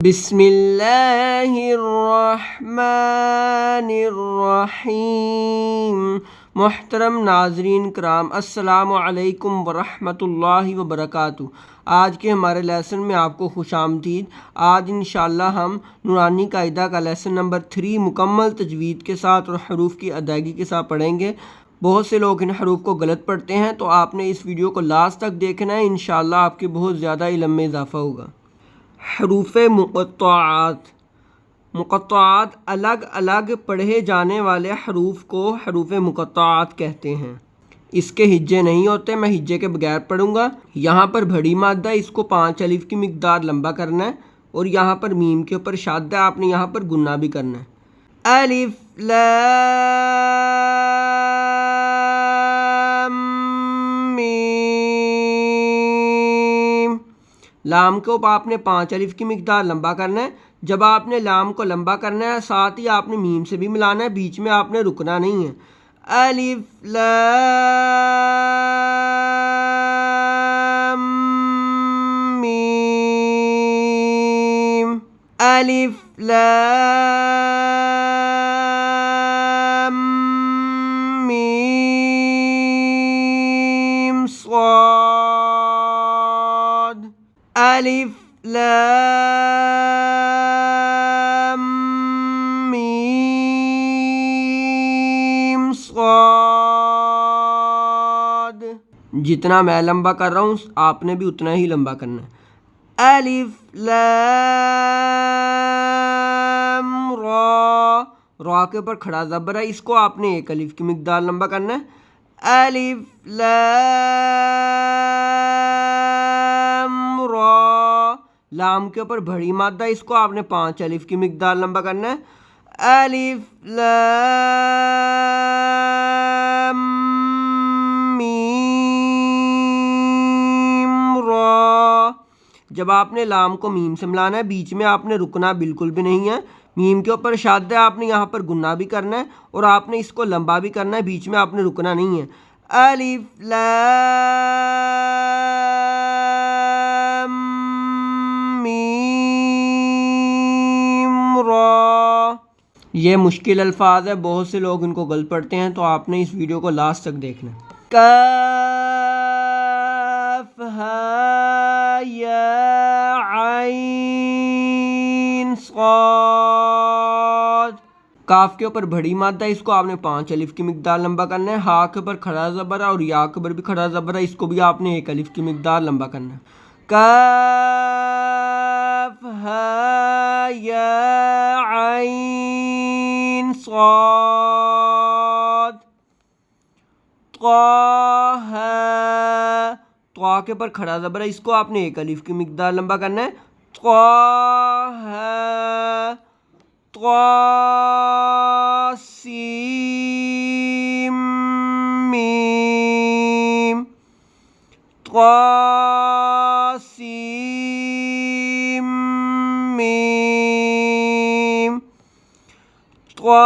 بسم اللہ الرحمن الرحیم۔ محترم ناظرین کرام، السلام علیکم ورحمۃ اللہ وبرکاتہ۔ آج کے ہمارے لیسن میں آپ کو خوش آمدید۔ آج انشاءاللہ ہم نورانی قاعدہ کا لیسن نمبر 3 مکمل تجوید کے ساتھ اور حروف کی ادائیگی کے ساتھ پڑھیں گے۔ بہت سے لوگ ان حروف کو غلط پڑھتے ہیں، تو آپ نے اس ویڈیو کو لاسٹ تک دیکھنا ہے، انشاءاللہ آپ کے بہت زیادہ علم میں اضافہ ہوگا۔ حروف مقطعات الگ الگ پڑھے جانے والے حروف کو حروف مقطعات کہتے ہیں۔ اس کے ہجے نہیں ہوتے، میں ہجے کے بغیر پڑھوں گا۔ یہاں پر بڑی مادہ، اس کو 5 الف کی مقدار لمبا کرنا ہے، اور یہاں پر میم کے اوپر شاد ہے، آپ نے یہاں پر گنا بھی کرنا ہے۔ الف لام میم۔ لام کو آپ نے 5 الف کی مقدار لمبا کرنا ہے۔ جب آپ نے لام کو لمبا کرنا ہے، ساتھ ہی آپ نے میم سے بھی ملانا ہے، بیچ میں آپ نے رکنا نہیں ہے۔ الف لام میم۔ الف لام میم صاد۔ الف لام میم صاد۔ جتنا میں لمبا کر رہا ہوں، آپ نے بھی اتنا ہی لمبا کرنا ہے۔ الف لام را۔ را کے اوپر کھڑا زبر ہے، اس کو آپ نے 1 الف کی مقدار لمبا کرنا ہے۔ الف لام را۔ لام کے اوپر بڑی مادہ، اس کو آپ نے 5 الف کی مقدار لمبا کرنا ہے۔ الف لام میم را۔ جب آپ نے لام کو میم سے ملانا ہے، بیچ میں آپ نے رکنا بالکل بھی نہیں ہے۔ میم کے اوپر شاد ہے، آپ نے یہاں پر گنا بھی کرنا ہے، اور آپ نے اس کو لمبا بھی کرنا ہے، بیچ میں آپ نے رکنا نہیں ہے۔ الف لام میم را۔ یہ مشکل الفاظ ہے، بہت سے لوگ ان کو غلط پڑھتے ہیں، تو آپ نے اس ویڈیو کو لاسٹ تک دیکھنا ہے۔ کاف ہا یا عین صاد۔ کاف کے اوپر بڑی مادہ، اس کو آپ نے 5 الف کی مقدار لمبا کرنا ہے۔ ہا کے اوپر کھڑا زبر ہے، اور یا کے اوپر بھی کھڑا زبر ہے، اس کو بھی آپ نے 1 الف کی مقدار لمبا کرنا ہے۔ کاف ہا یا عین صاد۔ طا ہے۔ طا کے اوپر کھڑا زبر ہے، اس کو آپ نے 1 الف کی مقدار لمبا کرنا ہے۔ طا ہے۔ طا سین میم۔ طا سین میم۔ طا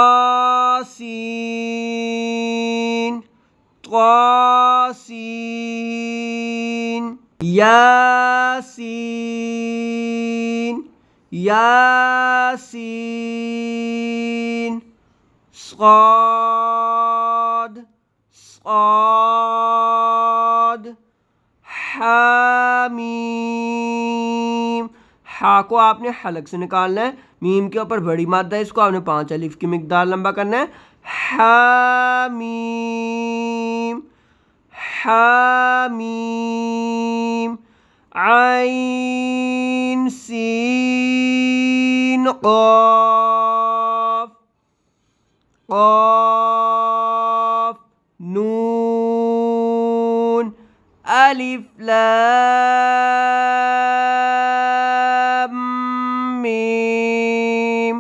سین۔ طا سین۔ یاسین۔ یاسین۔ صاد۔ صاد۔ حامیم۔ ہا کو آپ نے حلق سے نکالنا ہے، میم کے اوپر بڑی مادہ ہے، اس کو آپ نے 5 الف کی مقدار لمبا کرنا ہے۔ حامیم۔ حامیم۔ عین سین قاف۔ قاف نون۔ الف لام میم۔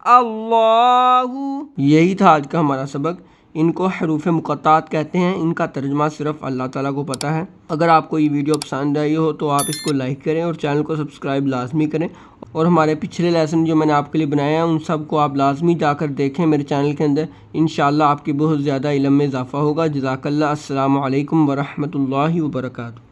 اللہ۔ یہی تھا آج کا ہمارا سبق۔ ان کو حروف مقطعات کہتے ہیں، ان کا ترجمہ صرف اللہ تعالیٰ کو پتہ ہے۔ اگر آپ کو یہ ویڈیو پسند آئی ہو تو آپ اس کو لائک کریں اور چینل کو سبسکرائب لازمی کریں، اور ہمارے پچھلے لیسن جو میں نے آپ کے لیے بنایا ہے ان سب کو آپ لازمی جا کر دیکھیں میرے چینل کے اندر، انشاءاللہ آپ کی بہت زیادہ علم میں اضافہ ہوگا۔ جزاک اللہ۔ السلام علیکم ورحمۃ اللہ وبرکاتہ۔